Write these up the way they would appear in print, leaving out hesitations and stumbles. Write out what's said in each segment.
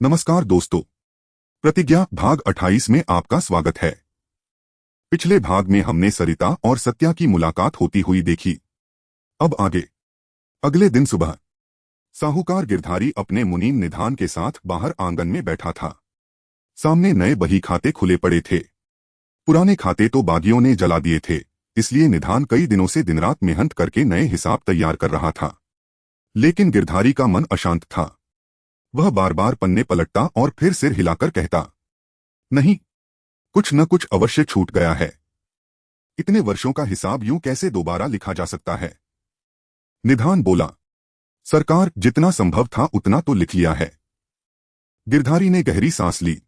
नमस्कार दोस्तों। प्रतिज्ञा भाग 28 में आपका स्वागत है। पिछले भाग में हमने सरिता और सत्या की मुलाकात होती हुई देखी। अब आगे। अगले दिन सुबह साहूकार गिरधारी अपने मुनीम निधान के साथ बाहर आंगन में बैठा था। सामने नए बही खाते खुले पड़े थे। पुराने खाते तो बागियों ने जला दिए थे, इसलिए निधान कई दिनों से दिन रात मेहनत करके नए हिसाब तैयार कर रहा था। लेकिन गिरधारी का मन अशांत था। वह बार बार पन्ने पलटता और फिर सिर हिलाकर कहता, नहीं, कुछ न कुछ अवश्य छूट गया है। इतने वर्षों का हिसाब यूं कैसे दोबारा लिखा जा सकता है। निधान बोला, सरकार, जितना संभव था उतना तो लिख लिया है। गिरधारी ने गहरी सांस ली।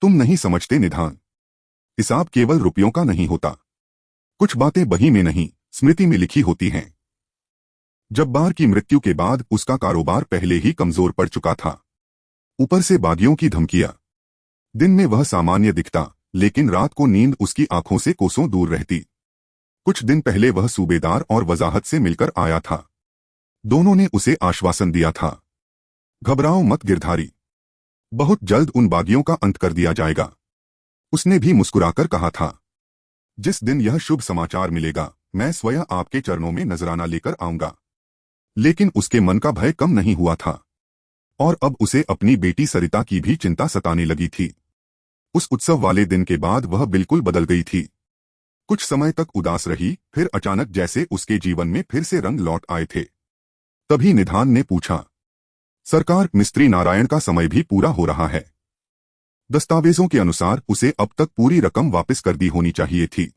तुम नहीं समझते निधान, हिसाब केवल रुपयों का नहीं होता। कुछ बातें बही में नहीं, स्मृति में लिखी होती हैं। जब्बार की मृत्यु के बाद उसका कारोबार पहले ही कमजोर पड़ चुका था। ऊपर से बागियों की धमकियां। दिन में वह सामान्य दिखता, लेकिन रात को नींद उसकी आंखों से कोसों दूर रहती। कुछ दिन पहले वह सूबेदार और वजाहत से मिलकर आया था। दोनों ने उसे आश्वासन दिया था, घबराओ मत गिरधारी, बहुत जल्द उन बागियों का अंत कर दिया जाएगा। उसने भी मुस्कुराकर कहा था, जिस दिन यह शुभ समाचार मिलेगा मैं स्वयं आपके चरणों में नजराना लेकर आऊंगा। लेकिन उसके मन का भय कम नहीं हुआ था, और अब उसे अपनी बेटी सरिता की भी चिंता सताने लगी थी। उस उत्सव वाले दिन के बाद वह बिल्कुल बदल गई थी। कुछ समय तक उदास रही, फिर अचानक जैसे उसके जीवन में फिर से रंग लौट आए थे। तभी निधान ने पूछा, सरकार, मिस्त्री नारायण का समय भी पूरा हो रहा है। दस्तावेजों के अनुसार उसे अब तक पूरी रकम वापस कर दी होनी चाहिए थी।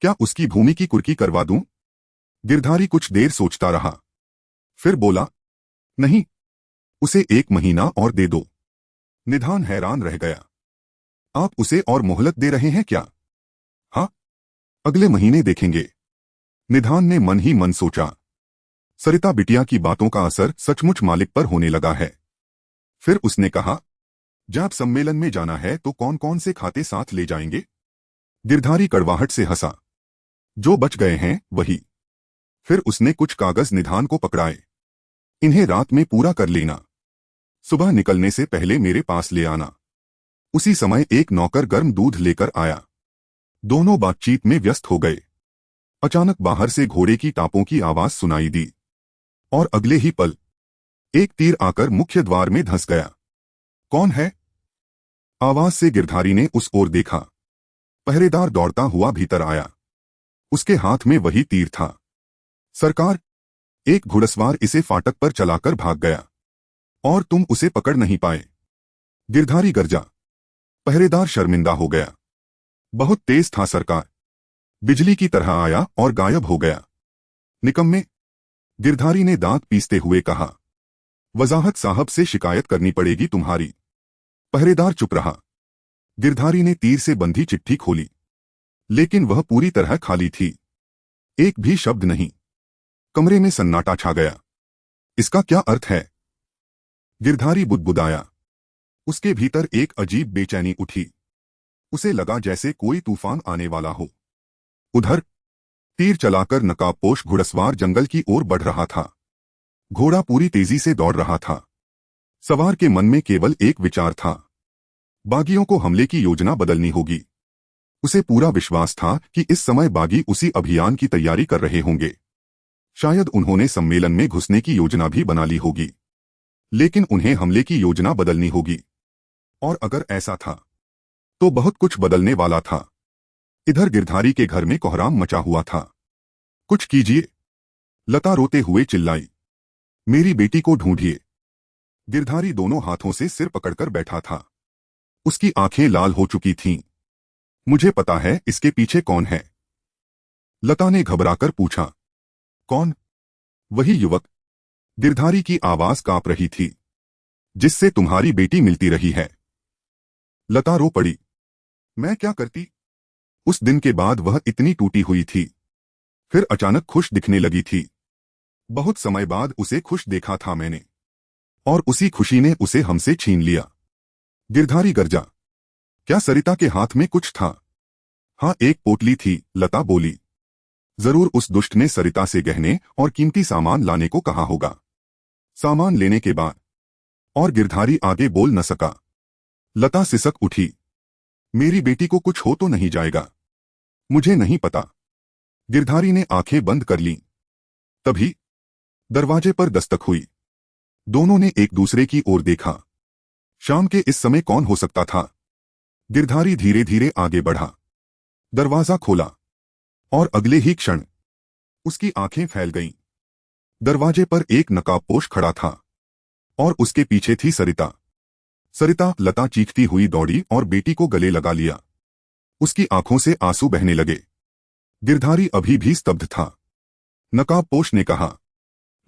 क्या उसकी भूमि की कुर्की करवा दूं? गिरधारी कुछ देर सोचता रहा, फिर बोला, नहीं, उसे 1 महीना और दे दो। निधान हैरान रह गया, आप उसे और मोहलत दे रहे हैं क्या? हाँ, अगले महीने देखेंगे। निधान ने मन ही मन सोचा, सरिता बिटिया की बातों का असर सचमुच मालिक पर होने लगा है। फिर उसने कहा, जब सम्मेलन में जाना है तो कौन कौन से खाते साथ ले जाएंगे? गिरधारी कड़वाहट से हंसा, जो बच गए हैं वही। फिर उसने कुछ कागज निधान को पकड़ाए, इन्हें रात में पूरा कर लेना, सुबह निकलने से पहले मेरे पास ले आना। उसी समय एक नौकर गर्म दूध लेकर आया। दोनों बातचीत में व्यस्त हो गए। अचानक बाहर से घोड़े की टापों की आवाज सुनाई दी, और अगले ही पल एक तीर आकर मुख्य द्वार में धंस गया। कौन है? आवाज से गिरधारी ने उस ओर देखा। पहरेदार दौड़ता हुआ भीतर आया। उसके हाथ में वही तीर था। सरकार, एक घुड़सवार इसे फाटक पर चलाकर भाग गया, और तुम उसे पकड़ नहीं पाए। गिरधारी गरजा। पहरेदार शर्मिंदा हो गया। बहुत तेज था सरकार, बिजली की तरह आया और गायब हो गया। निकम्मे, गिरधारी ने दांत पीसते हुए कहा, वजाहत साहब से शिकायत करनी पड़ेगी तुम्हारी। पहरेदार चुप रहा। गिरधारी ने तीर से बंधी चिट्ठी खोली, लेकिन वह पूरी तरह खाली थी। एक भी शब्द नहीं। कमरे में सन्नाटा छा गया। इसका क्या अर्थ है? गिरधारी बुदबुदाया। उसके भीतर एक अजीब बेचैनी उठी। उसे लगा जैसे कोई तूफान आने वाला हो। उधर तीर चलाकर नकाबपोश घुड़सवार जंगल की ओर बढ़ रहा था। घोड़ा पूरी तेजी से दौड़ रहा था। सवार के मन में केवल एक विचार था, बागियों को हमले की योजना बदलनी होगी। उसे पूरा विश्वास था कि इस समय बागी उसी अभियान की तैयारी कर रहे होंगे। शायद उन्होंने सम्मेलन में घुसने की योजना भी बना ली होगी, लेकिन उन्हें हमले की योजना बदलनी होगी। और अगर ऐसा था तो बहुत कुछ बदलने वाला था। इधर गिरधारी के घर में कोहराम मचा हुआ था। कुछ कीजिए, लता रोते हुए चिल्लाई, मेरी बेटी को ढूंढिए। गिरधारी दोनों हाथों से सिर पकड़कर बैठा था। उसकी आंखें लाल हो चुकी थीं। मुझे पता है इसके पीछे कौन है। लता ने घबराकर पूछा, कौन? वही युवक। गिरधारी की आवाज कांप रही थी, जिससे तुम्हारी बेटी मिलती रही है। लता रो पड़ी। मैं क्या करती? उस दिन के बाद वह इतनी टूटी हुई थी, फिर अचानक खुश दिखने लगी थी। बहुत समय बाद उसे खुश देखा था मैंने, और उसी खुशी ने उसे हमसे छीन लिया। गिरधारी गरजा। क्या सरिता के हाथ में कुछ था? हाँ, एक पोटली थी, लता बोली। जरूर उस दुष्ट ने सरिता से गहने और कीमती सामान लाने को कहा होगा। सामान लेने के बाद और गिरधारी आगे बोल न सका। लता सिसक उठी। मेरी बेटी को कुछ हो तो नहीं जाएगा? मुझे नहीं पता। गिरधारी ने आंखें बंद कर लीं। तभी दरवाजे पर दस्तक हुई। दोनों ने एक दूसरे की ओर देखा। शाम के इस समय कौन हो सकता था? गिरधारी धीरे धीरे आगे बढ़ा। दरवाजा खोला और अगले ही क्षण उसकी आंखें फैल गईं। दरवाजे पर एक नकाबपोश खड़ा था और उसके पीछे थी सरिता। सरिता, लता चीखती हुई दौड़ी और बेटी को गले लगा लिया। उसकी आंखों से आंसू बहने लगे। गिरधारी अभी भी स्तब्ध था। नकाबपोश ने कहा,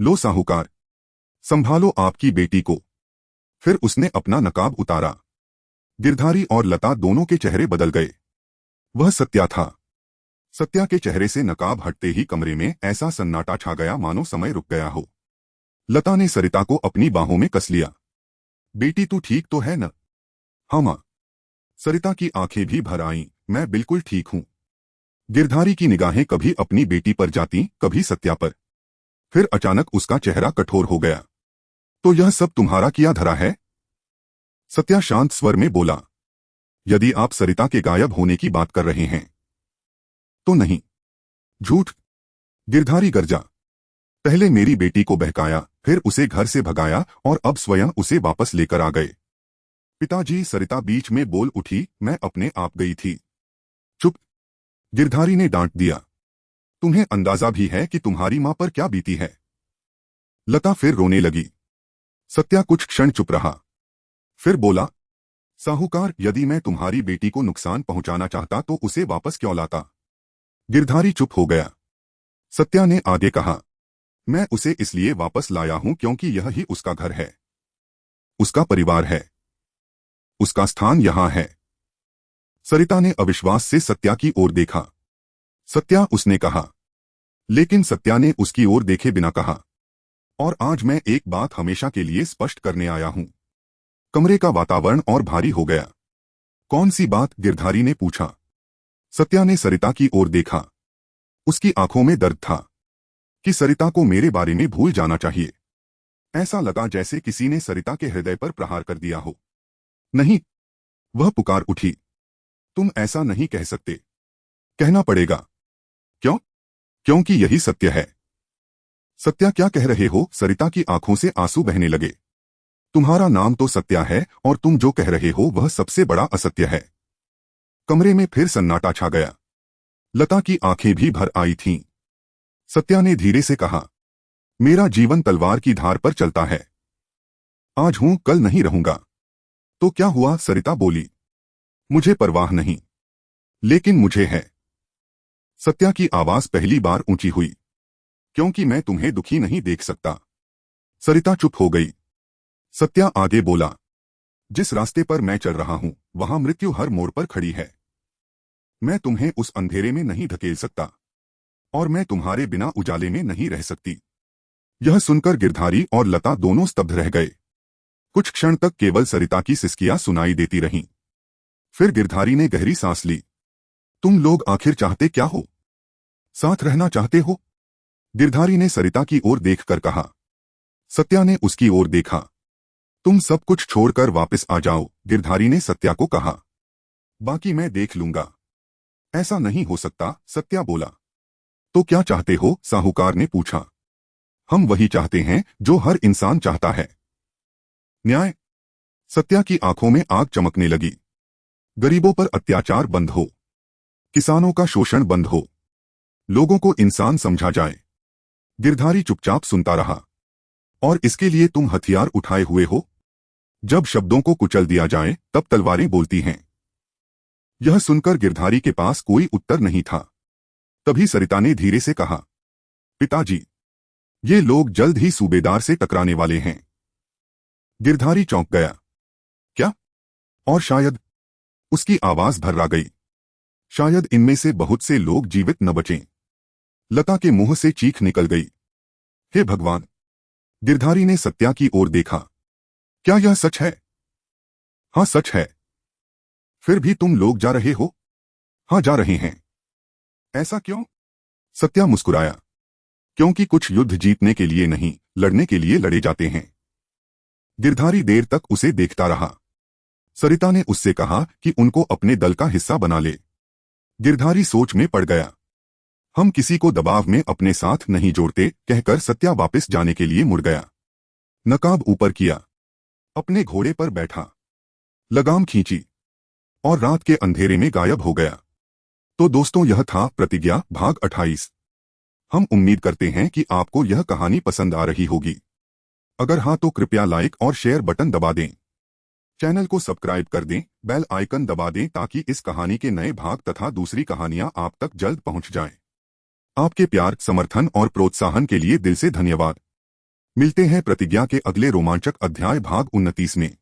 लो साहूकार, संभालो आपकी बेटी को। फिर उसने अपना नकाब उतारा। गिरधारी और लता दोनों के चेहरे बदल गए। वह सत्या था। सत्या के चेहरे से नकाब हटते ही कमरे में ऐसा सन्नाटा छा गया मानो समय रुक गया हो। लता ने सरिता को अपनी बाहों में कस लिया। बेटी तू ठीक तो है न? हाँ मां। सरिता की आंखें भी भर आईं। मैं बिल्कुल ठीक हूं। गिरधारी की निगाहें कभी अपनी बेटी पर जाती, कभी सत्या पर। फिर अचानक उसका चेहरा कठोर हो गया। तो यह सब तुम्हारा किया धरा है? सत्या शांत स्वर में बोला। यदि आप सरिता के गायब होने की बात कर रहे हैं तो नहीं। झूठ। गिरधारी गर्जा। पहले मेरी बेटी को बहकाया, फिर उसे घर से भगाया और अब स्वयं उसे वापस लेकर आ गए। पिताजी, सरिता बीच में बोल उठी, मैं अपने आप गई थी। चुप। गिरधारी ने डांट दिया। तुम्हें अंदाजा भी है कि तुम्हारी मां पर क्या बीती है? लता फिर रोने लगी। सत्या कुछ क्षण चुप रहा। फिर बोला, साहूकार, यदि मैं तुम्हारी बेटी को नुकसान पहुंचाना चाहता तो उसे वापस क्यों लाता? गिरधारी चुप हो गया। सत्या ने आगे कहा, मैं उसे इसलिए वापस लाया हूं क्योंकि यह ही उसका घर है, उसका परिवार है, उसका स्थान यहां है। सरिता ने अविश्वास से सत्या की ओर देखा। सत्या, उसने कहा। लेकिन सत्या ने उसकी ओर देखे बिना कहा, और आज मैं एक बात हमेशा के लिए स्पष्ट करने आया हूं। कमरे का वातावरण और भारी हो गया। कौन सी बात? गिरधारी ने पूछा। सत्या ने सरिता की ओर देखा। उसकी आंखों में दर्द था कि सरिता को मेरे बारे में भूल जाना चाहिए। ऐसा लगा जैसे किसी ने सरिता के हृदय पर प्रहार कर दिया हो। नहीं, वह पुकार उठी। तुम ऐसा नहीं कह सकते। कहना पड़ेगा। क्यों? क्योंकि यही सत्य है। सत्या, क्या कह रहे हो? सरिता की आंखों से आंसू बहने लगे। तुम्हारा नाम तो सत्या है और तुम जो कह रहे हो वह सबसे बड़ा असत्य है। कमरे में फिर सन्नाटा छा गया। लता की आंखें भी भर आई थीं। सत्या ने धीरे से कहा, मेरा जीवन तलवार की धार पर चलता है। आज हूं, कल नहीं रहूंगा। तो क्या हुआ? सरिता बोली। मुझे परवाह नहीं, लेकिन मुझे है। सत्या की आवाज पहली बार ऊंची हुई। क्योंकि मैं तुम्हें दुखी नहीं देख सकता। सरिता चुप हो गई। सत्या आगे बोला, जिस रास्ते पर मैं चल रहा हूं वहां मृत्यु हर मोड़ पर खड़ी है। मैं तुम्हें उस अंधेरे में नहीं धकेल सकता और मैं तुम्हारे बिना उजाले में नहीं रह सकती। यह सुनकर गिरधारी और लता दोनों स्तब्ध रह गए। कुछ क्षण तक केवल सरिता की सिसकियां सुनाई देती रहीं। फिर गिरधारी ने गहरी सांस ली। तुम लोग आखिर चाहते क्या हो? साथ रहना चाहते हो? गिरधारी ने सरिता की ओर देखकर कहा। सत्या ने उसकी ओर देखा। तुम सब कुछ छोड़कर वापस आ जाओ, गिरधारी ने सत्या को कहा। बाकी मैं देख लूंगा। ऐसा नहीं हो सकता, सत्या बोला। तो क्या चाहते हो? साहूकार ने पूछा। हम वही चाहते हैं जो हर इंसान चाहता है, न्याय। सत्या की आंखों में आग चमकने लगी। गरीबों पर अत्याचार बंद हो, किसानों का शोषण बंद हो, लोगों को इंसान समझा जाए। गिरधारी चुपचाप सुनता रहा। और इसके लिए तुम हथियार उठाए हुए हो? जब शब्दों को कुचल दिया जाए तब तलवारें बोलती हैं। यह सुनकर गिरधारी के पास कोई उत्तर नहीं था। तभी सरिता ने धीरे से कहा, पिताजी, ये लोग जल्द ही सूबेदार से टकराने वाले हैं। गिरधारी चौंक गया। क्या? और शायद, उसकी आवाज भर्रा गई, शायद इनमें से बहुत से लोग जीवित न बचें। लता के मुंह से चीख निकल गई। हे भगवान! गिरधारी ने सत्या की ओर देखा। क्या यह सच है? हाँ, सच है। फिर भी तुम लोग जा रहे हो? हाँ, जा रहे हैं। ऐसा क्यों? सत्या मुस्कुराया। क्योंकि कुछ युद्ध जीतने के लिए नहीं, लड़ने के लिए लड़े जाते हैं। गिरधारी देर तक उसे देखता रहा। सरिता ने उससे कहा कि उनको अपने दल का हिस्सा बना ले। गिरधारी सोच में पड़ गया। हम किसी को दबाव में अपने साथ नहीं जोड़ते, कहकर सत्या वापस जाने के लिए मुड़ गया। नकाब ऊपर किया, अपने घोड़े पर बैठा, लगाम खींची और रात के अंधेरे में गायब हो गया। तो दोस्तों, यह था प्रतिज्ञा भाग 28। हम उम्मीद करते हैं कि आपको यह कहानी पसंद आ रही होगी। अगर हाँ तो कृपया लाइक और शेयर बटन दबा दें। चैनल को सब्सक्राइब कर दें, बेल आइकन दबा दें ताकि इस कहानी के नए भाग तथा दूसरी कहानियां आप तक जल्द पहुंच जाएं। आपके प्यार, समर्थन और प्रोत्साहन के लिए दिल से धन्यवाद। मिलते हैं प्रतिज्ञा के अगले रोमांचक अध्याय भाग 29 में।